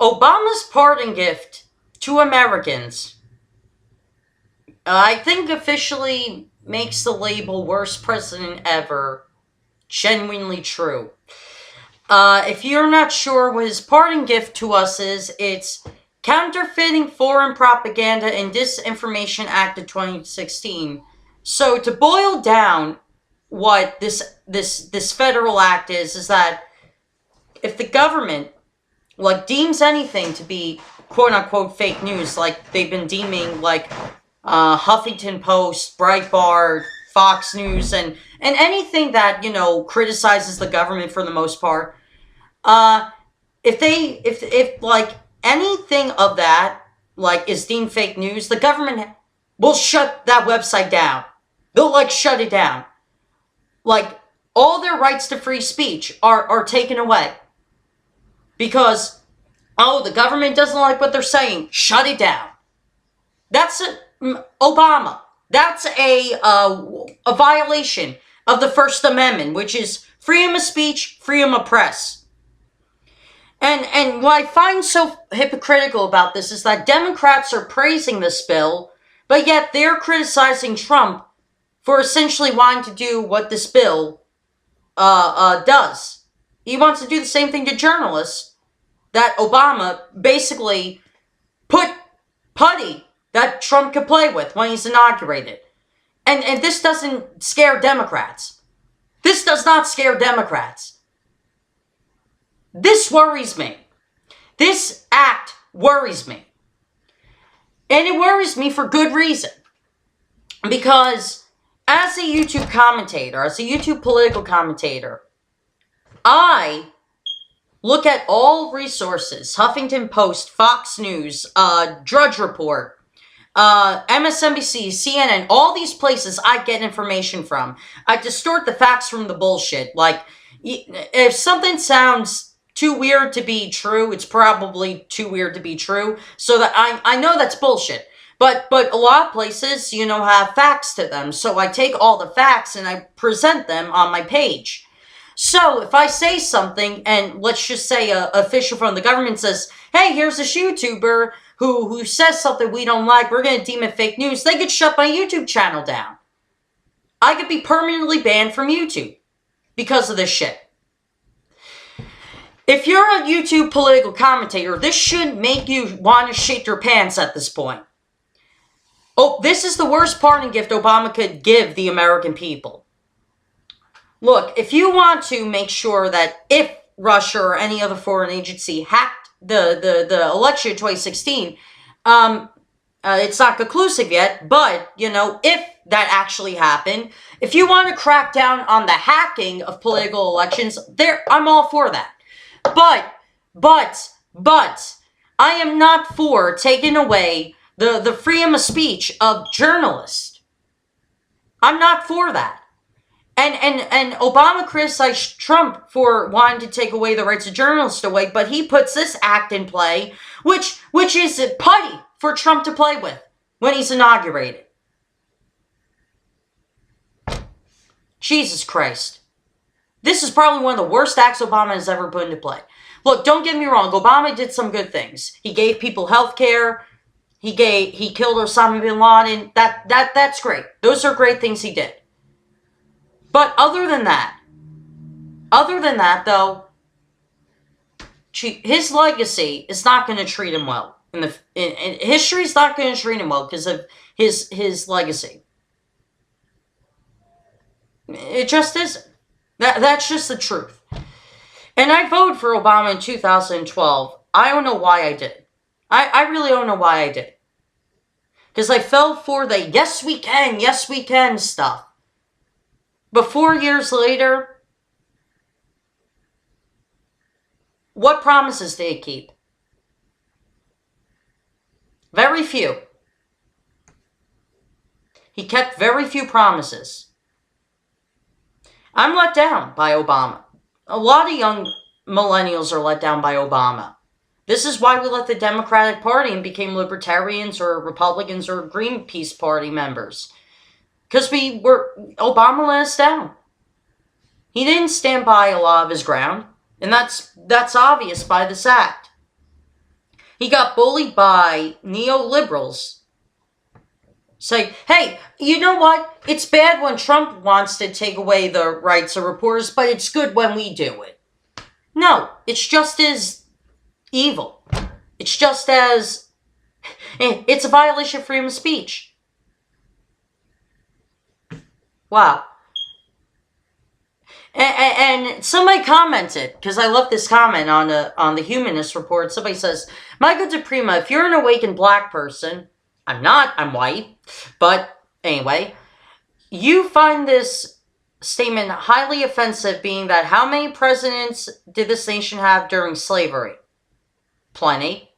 Obama's pardon gift to Americans, I think officially makes the label worst president ever genuinely true. If you're not sure what his pardon gift to us is, it's Counterfeiting Foreign Propaganda and Disinformation Act of 2016. So to boil down what this federal act is that if the government deems anything to be quote unquote fake news, like they've been deeming Huffington Post, Breitbart, Fox News, and anything that criticizes the government for the most part. If anything of that is deemed fake news, the government will shut that website down. They'll shut it down. All their rights to free speech are taken away. Because, the government doesn't like what they're saying. Shut it down. That's Obama. That's a violation of the First Amendment, which is freedom of speech, freedom of press. And what I find so hypocritical about this is that Democrats are praising this bill, but yet they're criticizing Trump for essentially wanting to do what this bill does. He wants to do the same thing to journalists that Obama basically put putty that Trump could play with when he's inaugurated. And this doesn't scare Democrats. This does not scare Democrats. This worries me. This act worries me. And it worries me for good reason. Because as a YouTube commentator, as a YouTube political commentator, I look at all resources, Huffington Post, Fox News, Drudge Report, MSNBC, CNN, all these places I get information from. I distort the facts from the bullshit. If something sounds too weird to be true, it's probably too weird to be true. So that I know that's bullshit. But a lot of places, have facts to them. So I take all the facts and I present them on my page. So if I say something, and let's just say an official from the government says, hey, here's this YouTuber who says something we don't like, we're going to deem it fake news, they could shut my YouTube channel down. I could be permanently banned from YouTube because of this shit. If you're a YouTube political commentator, this should make you want to shit your pants at this point. Oh, this is the worst pardon gift Obama could give the American people. Look, if you want to make sure that if Russia or any other foreign agency hacked the election of 2016, it's not conclusive yet, but, if that actually happened, if you want to crack down on the hacking of political elections, I'm all for that. But, I am not for taking away the freedom of speech of journalists. I'm not for that. And Obama criticized Trump for wanting to take away the rights of journalists away, but he puts this act in play, which is putty for Trump to play with when he's inaugurated. Jesus Christ. This is probably one of the worst acts Obama has ever put into play. Look, don't get me wrong, Obama did some good things. He gave people health care. He killed Osama bin Laden. That's great. Those are great things he did. But other than that though, his legacy is not going to treat him well. History's not going to treat him well because of his legacy. It just isn't. That's just the truth. And I voted for Obama in 2012. I don't know why I did. I really don't know why I did. Because I fell for the yes we can stuff. But 4 years later, what promises did he keep? Very few. He kept very few promises. I'm let down by Obama. A lot of young millennials are let down by Obama. This is why we left the Democratic Party and became libertarians or Republicans or Greenpeace Party members. Because Obama let us down. He didn't stand by a lot of his ground. And that's obvious by this act. He got bullied by neoliberals. Say, hey, you know what? It's bad when Trump wants to take away the rights of reporters, but it's good when we do it. No, it's just as evil. It's just as... It's a violation of freedom of speech. Wow. And somebody commented, because I love this comment on the Humanist Report. Somebody says, Michael DePrima, if you're an awakened black person, I'm not, I'm white, but anyway, you find this statement highly offensive, being that how many presidents did this nation have during slavery? Plenty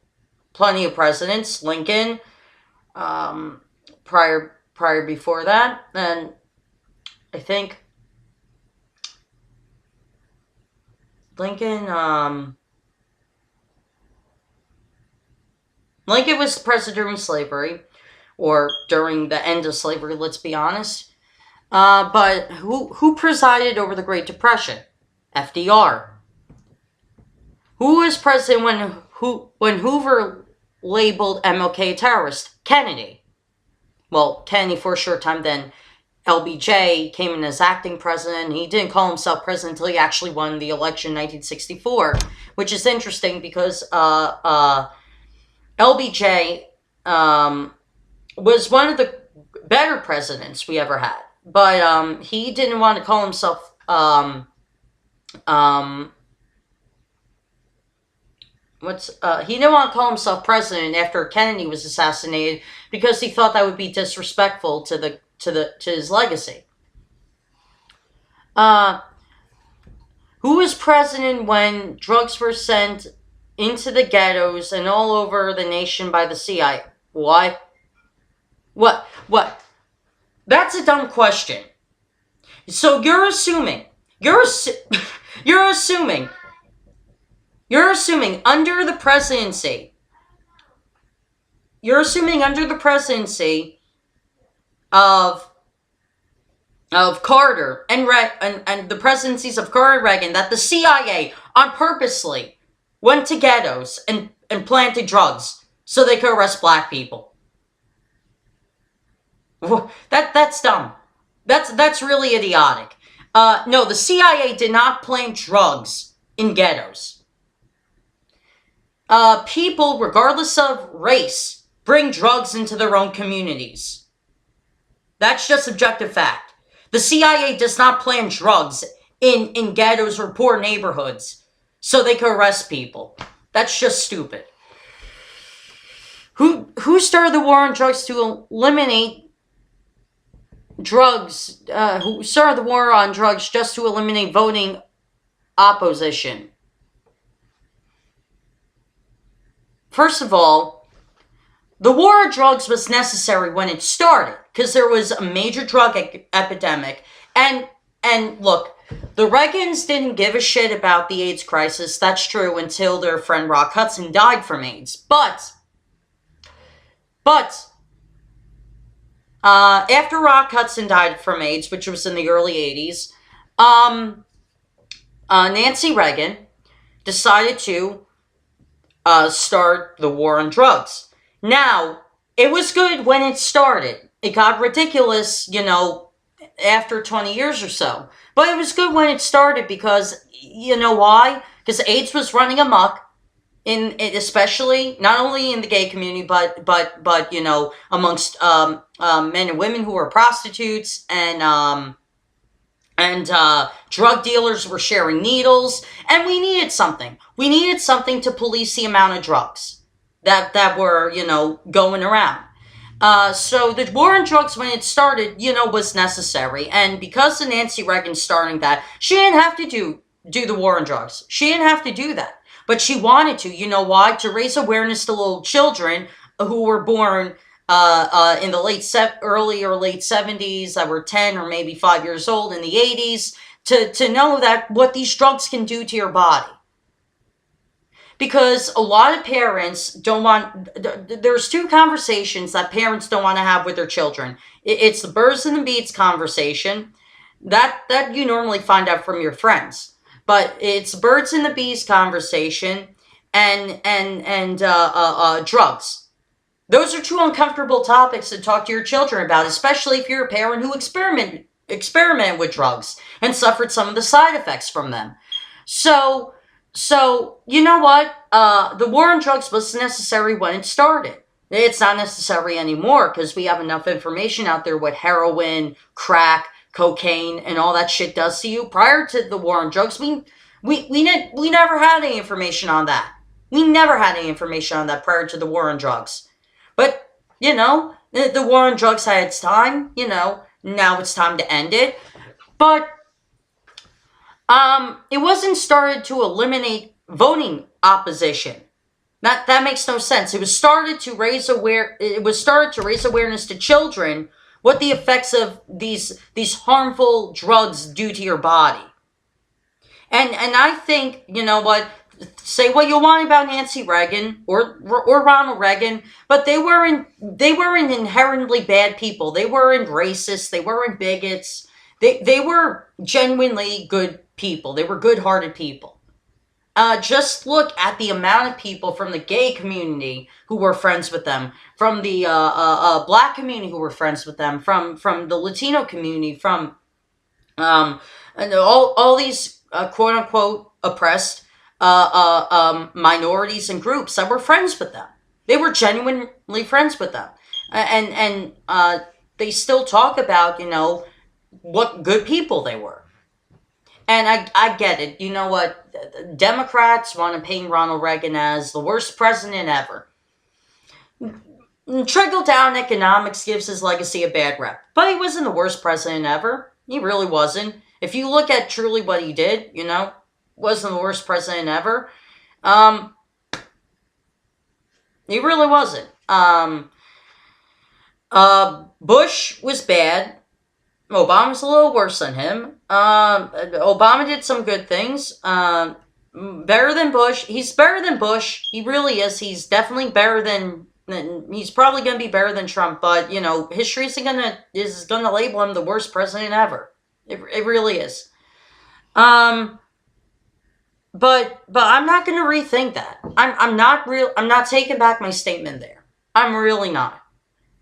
of presidents. Lincoln, prior before that, and I think Lincoln was president during slavery, or during the end of slavery, let's be honest. But who presided over the Great Depression? FDR. Who was president when Hoover labeled MLK a terrorist? Kennedy. Well, Kennedy for a short time, then LBJ came in as acting president. He didn't call himself president until he actually won the election in 1964, which is interesting because LBJ was one of the better presidents we ever had. But he didn't want to call himself he didn't want to call himself president after Kennedy was assassinated, because he thought that would be disrespectful to his legacy. Who was president when drugs were sent into the ghettos and all over the nation by the CIA? Why? What? That's a dumb question. So you're assuming under the presidency of Carter and the presidencies of Carter and Reagan, that the CIA purposely went to ghettos and planted drugs so they could arrest black people. That's dumb. That's really idiotic. No, the CIA did not plant drugs in ghettos. People, regardless of race, bring drugs into their own communities. That's just objective fact. The CIA does not plant drugs in ghettos or poor neighborhoods so they can arrest people. That's just stupid. Who started the war on drugs to eliminate drugs? Who started the war on drugs just to eliminate voting opposition? First of all, the war on drugs was necessary when it started, because there was a major drug epidemic. And look, the Reagans didn't give a shit about the AIDS crisis. That's true, until their friend Rock Hudson died from AIDS. But after Rock Hudson died from AIDS, which was in the early 80s, Nancy Reagan decided to start the war on drugs. Now, it was good when it started. It got ridiculous, after 20 years or so. But it was good when it started because, you know why? Because AIDS was running amok, especially, not only in the gay community, but amongst men and women who were prostitutes, and drug dealers were sharing needles, and we needed something. We needed something to police the amount of drugs that were, going around. So the war on drugs, when it started, was necessary. And because of Nancy Reagan starting that, she didn't have to do the war on drugs. She didn't have to do that. But she wanted to. You know why? To raise awareness to little children who were born in the early or late 70s, that were 10 or maybe 5 years old in the 80s, to know that what these drugs can do to your body. Because a lot of parents don't want... There's two conversations that parents don't want to have with their children. It's the birds and the bees conversation. That you normally find out from your friends. But it's birds and the bees conversation. and drugs. Those are two uncomfortable topics to talk to your children about, especially if you're a parent who experimented with drugs and suffered some of the side effects from them. So you know what? The war on drugs was necessary when it started. It's not necessary anymore because we have enough information out there what heroin, crack, cocaine, and all that shit does to you. Prior to the war on drugs, we never had any information on that. We never had any information on that prior to the war on drugs. But, you know, the war on drugs had its time. You know, now it's time to end it. But it wasn't started to eliminate voting opposition. That makes no sense. It was started to raise awareness to children what the effects of these harmful drugs do to your body. And I think, you know what, say what you want about Nancy Reagan or Ronald Reagan, but they weren't inherently bad people. They weren't racist. They weren't bigots. They were genuinely good people. They were good-hearted people. Just look at the amount of people from the gay community who were friends with them, from the black community who were friends with them, from the Latino community, from and all these quote unquote oppressed minorities and groups that were friends with them. They were genuinely friends with them, and they still talk about, you know, what good people they were. And I get it. You know what? Democrats want to paint Ronald Reagan as the worst president ever. Trickle-down economics gives his legacy a bad rep. But he wasn't the worst president ever. He really wasn't. If you look at truly what he did, you know, wasn't the worst president ever. He really wasn't. Bush was bad. Obama's a little worse than him. Obama did some good things. Better than Bush. He's better than Bush. He really is. He's definitely better than. He's probably going to be better than Trump. But you know, history is gonna label him the worst president ever. It really is. But I'm not going to rethink that. I'm not taking back my statement there. I'm really not.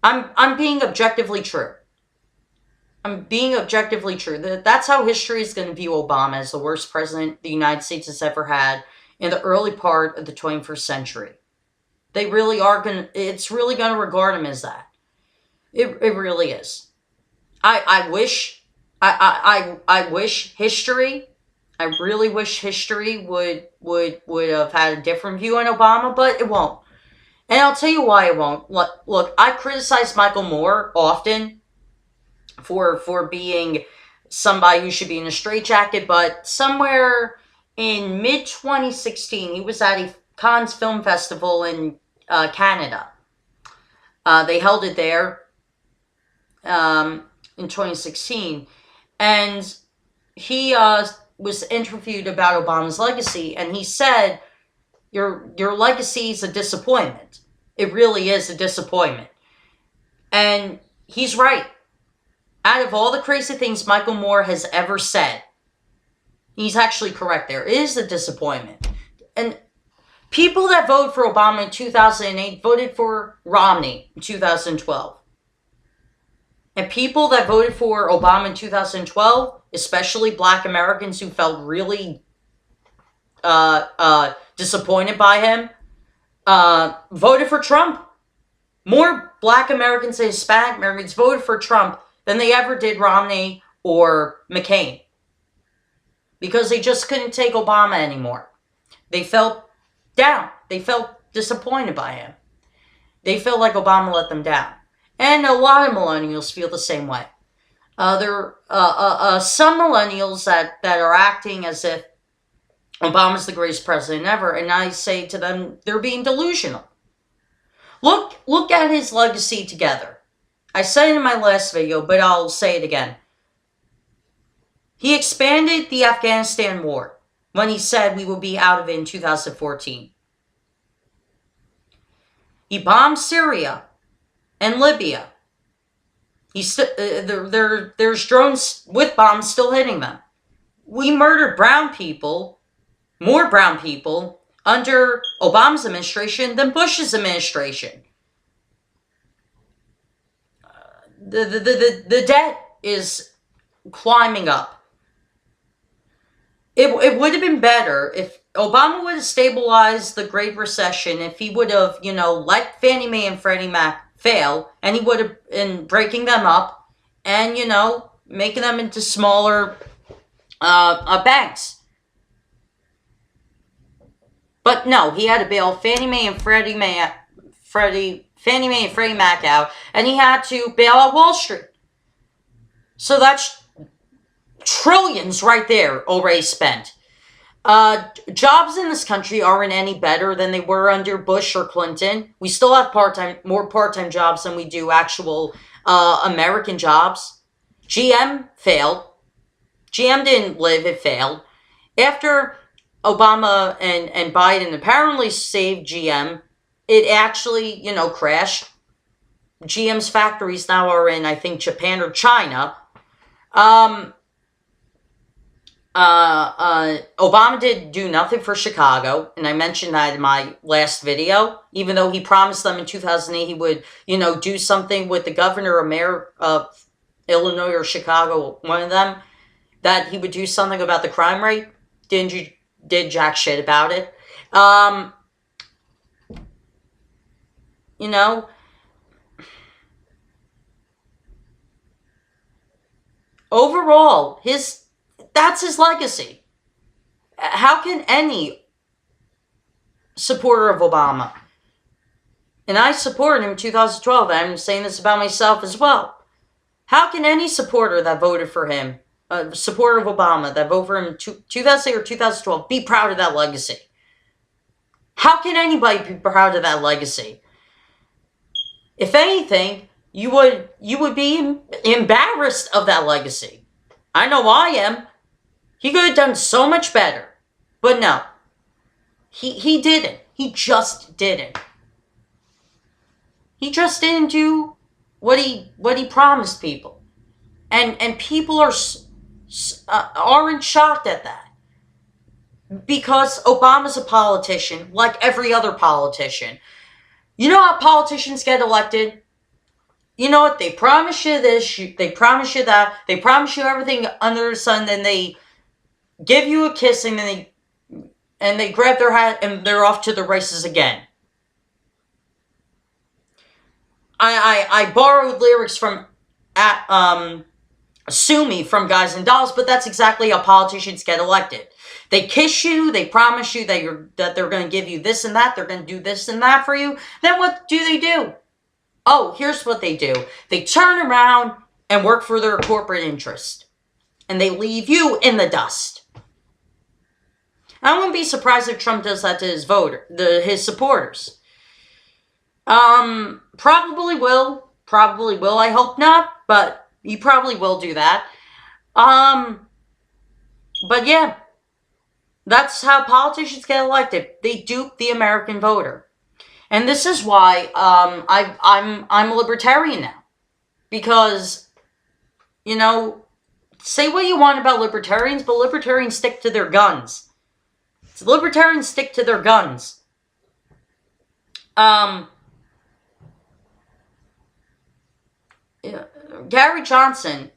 I'm being objectively true. I'm being objectively true. That's how history is going to view Obama as the worst president the United States has ever had in the early part of the 21st century. They really are going to, it's really going to regard him as that. It really is. I wish history, I really wish history would have had a different view on Obama, but it won't. And I'll tell you why it won't. Look, I criticize Michael Moore often for being somebody who should be in a straitjacket, but somewhere in mid-2016, he was at a Cannes Film Festival in Canada. They held it there in 2016, and he was interviewed about Obama's legacy, and he said, your legacy is a disappointment. It really is a disappointment. And he's right. Out of all the crazy things Michael Moore has ever said, he's actually correct there. It is a disappointment. And people that voted for Obama in 2008 voted for Romney in 2012. And people that voted for Obama in 2012, especially Black Americans who felt really disappointed by him, voted for Trump. More Black Americans and Hispanic Americans voted for Trump than they ever did Romney or McCain. Because they just couldn't take Obama anymore. They felt down. They felt disappointed by him. They felt like Obama let them down. And a lot of millennials feel the same way. There are some millennials that are acting as if Obama's the greatest president ever, and I say to them, they're being delusional. Look at his legacy together. I said it in my last video, but I'll say it again. He expanded the Afghanistan war when he said we would be out of it in 2014. He bombed Syria and Libya. There's drones with bombs still hitting them. We murdered brown people, more brown people, under Obama's administration than Bush's administration. The debt is climbing up. It would have been better if Obama would have stabilized the Great Recession, if he would have, let Fannie Mae and Freddie Mac fail, and he would have been breaking them up and, making them into smaller banks. But no, he had to bail Fannie Mae and Freddie Mac out, and he had to bail out Wall Street. So that's trillions right there already spent. Jobs in this country aren't any better than they were under Bush or Clinton. We still have more part-time jobs than we do actual American jobs. GM failed. GM didn't live, it failed. After Obama and Biden apparently saved GM, it actually, crashed. GM's factories now are in, I think, Japan or China. Obama did do nothing for Chicago, and I mentioned that in my last video, even though he promised them in 2008 he would, do something with the governor or mayor of Illinois or Chicago, one of them, that he would do something about the crime rate. Did jack shit about it. Overall, that's his legacy. How can any supporter of Obama, and I supported him in 2012, and I'm saying this about myself as well, how can any supporter that voted for him, supporter of Obama that voted for him in 2008 or 2012, be proud of that legacy? How can anybody be proud of that legacy? If anything, you would be embarrassed of that legacy. I know I am. He could have done so much better. But no. He didn't. He just didn't. He just didn't do what he promised people. And people aren't shocked at that. Because Obama's a politician, like every other politician. You know how politicians get elected? You know what? They promise you this, they promise you that, they promise you everything under the sun, then they give you a kiss, and then they grab their hat and they're off to the races again. I borrowed lyrics from Sue Me from Guys and Dolls, but that's exactly how politicians get elected. They kiss you, they promise you that they're going to give you this and that, they're going to do this and that for you. Then what do? Oh, here's what they do. They turn around and work for their corporate interest. And they leave you in the dust. I wouldn't be surprised if Trump does that to his supporters. Probably will. Probably will. I hope not, but he probably will do that. But yeah, that's how politicians get elected. They dupe the American voter. And this is why I'm a libertarian now. Because, say what you want about libertarians, but libertarians stick to their guns. Libertarians stick to their guns. Gary Johnson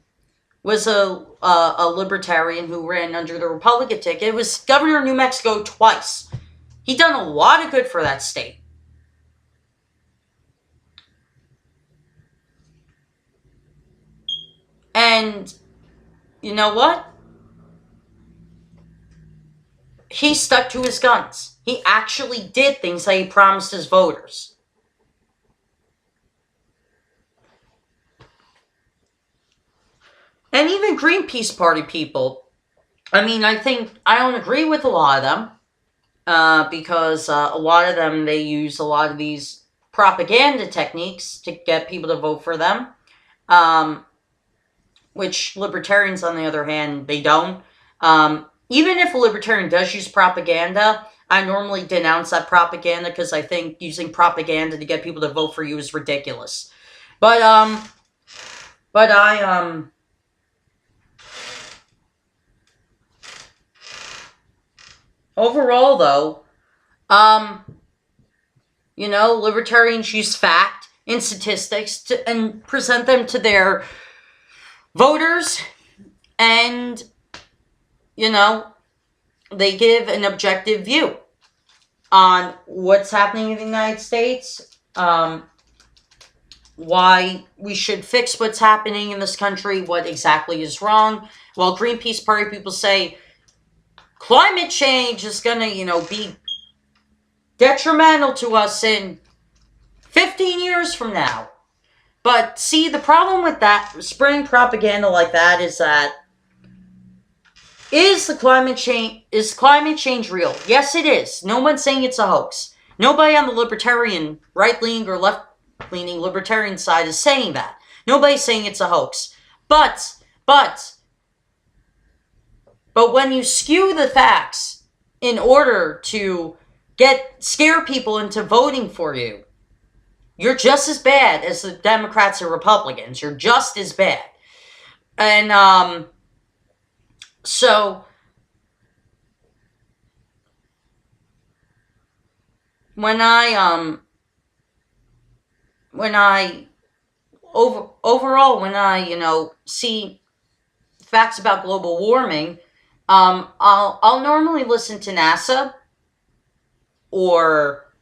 was a libertarian who ran under the Republican ticket. He was governor of New Mexico twice. He done a lot of good for that state. And you know what? He stuck to his guns. He actually did things that he promised his voters. And even Greenpeace Party people, I don't agree with a lot of them, because a lot of them, they use a lot of these propaganda techniques to get people to vote for them, which libertarians, on the other hand, they don't. Even if a libertarian does use propaganda, I normally denounce that propaganda because I think using propaganda to get people to vote for you is ridiculous. Overall, though, Libertarians use fact and statistics and present them to their voters, and, they give an objective view on what's happening in the United States, why we should fix what's happening in this country, what exactly is wrong. While Greenpeace Party people say climate change is going to, be detrimental to us in 15 years from now. But see, the problem with that, spreading propaganda like that, is that is climate change real? Yes, it is. No one's saying it's a hoax. Nobody on the libertarian, right-leaning or left-leaning libertarian side is saying that. Nobody's saying it's a hoax. But when you skew the facts in order to scare people into voting for you, you're just as bad as the Democrats or Republicans. You're just as bad. And, so, when I see facts about global warming, I'll normally listen to NASA or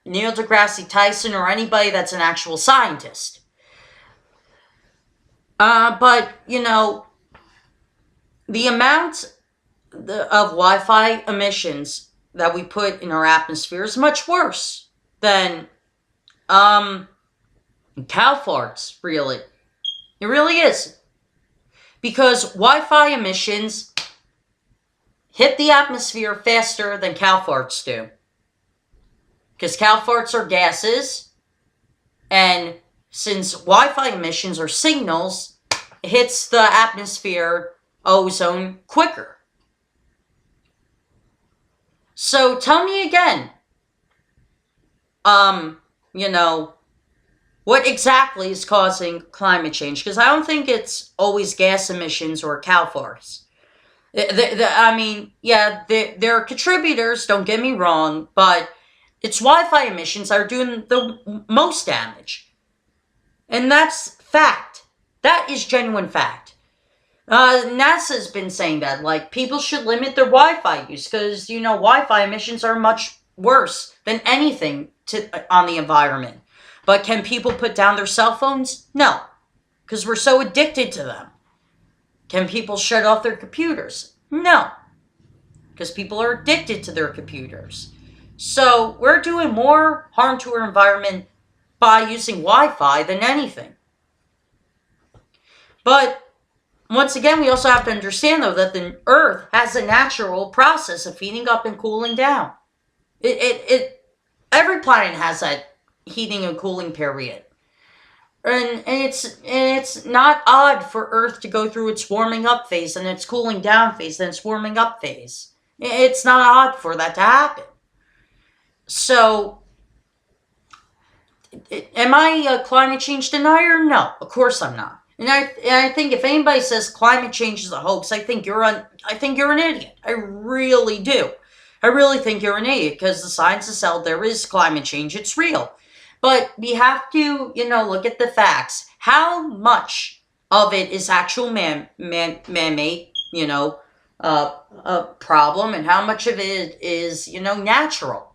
Neil deGrasse Tyson or anybody that's an actual scientist. But, the amount of Wi-Fi emissions that we put in our atmosphere is much worse than cow farts, really. It really is. Because Wi-Fi emissions hit the atmosphere faster than cow farts do. Because cow farts are gases, and since Wi-Fi emissions are signals, it hits the atmosphere ozone quicker. So tell me again, what exactly is causing climate change? Because I don't think it's always gas emissions or cow farts. There are contributors, don't get me wrong, but it's Wi-Fi emissions that are doing the most damage. And that's fact. That is genuine fact. NASA's been saying that, like, people should limit their Wi-Fi use because, Wi-Fi emissions are much worse than anything on the environment. But can people put down their cell phones? No, because we're so addicted to them. Can people shut off their computers? No, because people are addicted to their computers. So we're doing more harm to our environment by using Wi-Fi than anything. But once again, we also have to understand, though, that the Earth has a natural process of heating up and cooling down. Every planet has that heating and cooling period. And it's not odd for Earth to go through its warming up phase and its cooling down phase and its warming up phase. It's not odd for that to happen. So, am I a climate change denier? No, of course I'm not. And I think if anybody says climate change is a hoax, I think you're an idiot. I really do. I really think you're an idiot because the science has said there is climate change. It's real. But we have to, look at the facts. How much of it is actual man-made, a problem, and how much of it is, natural?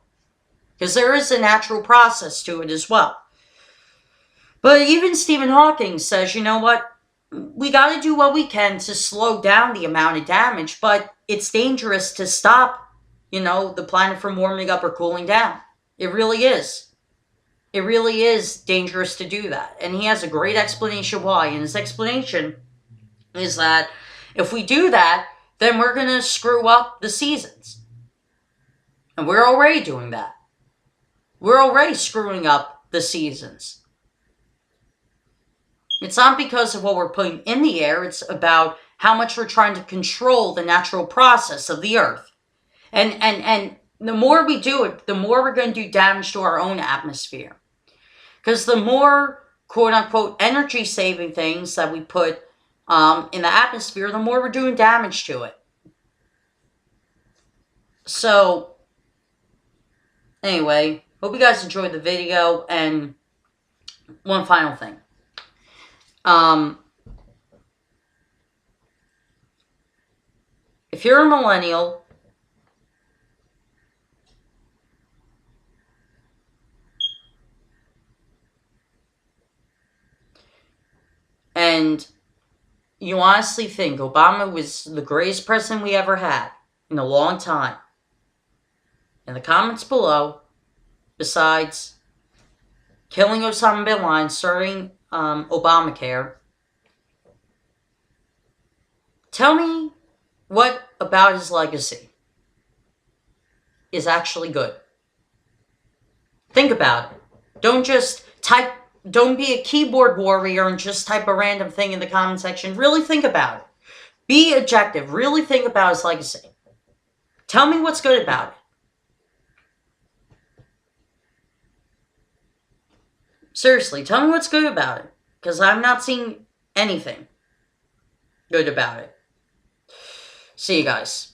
Because there is a natural process to it as well. But even Stephen Hawking says, you know what? We got to do what we can to slow down the amount of damage, but it's dangerous to stop, the planet from warming up or cooling down. It really is. It really is dangerous to do that. And he has a great explanation why. And his explanation is that if we do that, then we're going to screw up the seasons. And we're already doing that. We're already screwing up the seasons. It's not because of what we're putting in the air. It's about how much we're trying to control the natural process of the Earth. And the more we do it, the more we're going to do damage to our own atmosphere. Because the more, quote-unquote, energy-saving things that we put in the atmosphere, the more we're doing damage to it. So, Anyway, hope you guys enjoyed the video, and one final thing. If you're a millennial, and you honestly think Obama was the greatest president we ever had in a long time, in the comments below, besides killing Osama bin Laden, starting Obamacare, tell me what about his legacy is actually good. Think about it. Don't be a keyboard warrior and just type a random thing in the comment section. Really think about it. Be objective. Really think about his legacy. Tell me what's good about it. Seriously, tell me what's good about it. Because I'm not seeing anything good about it. See you guys.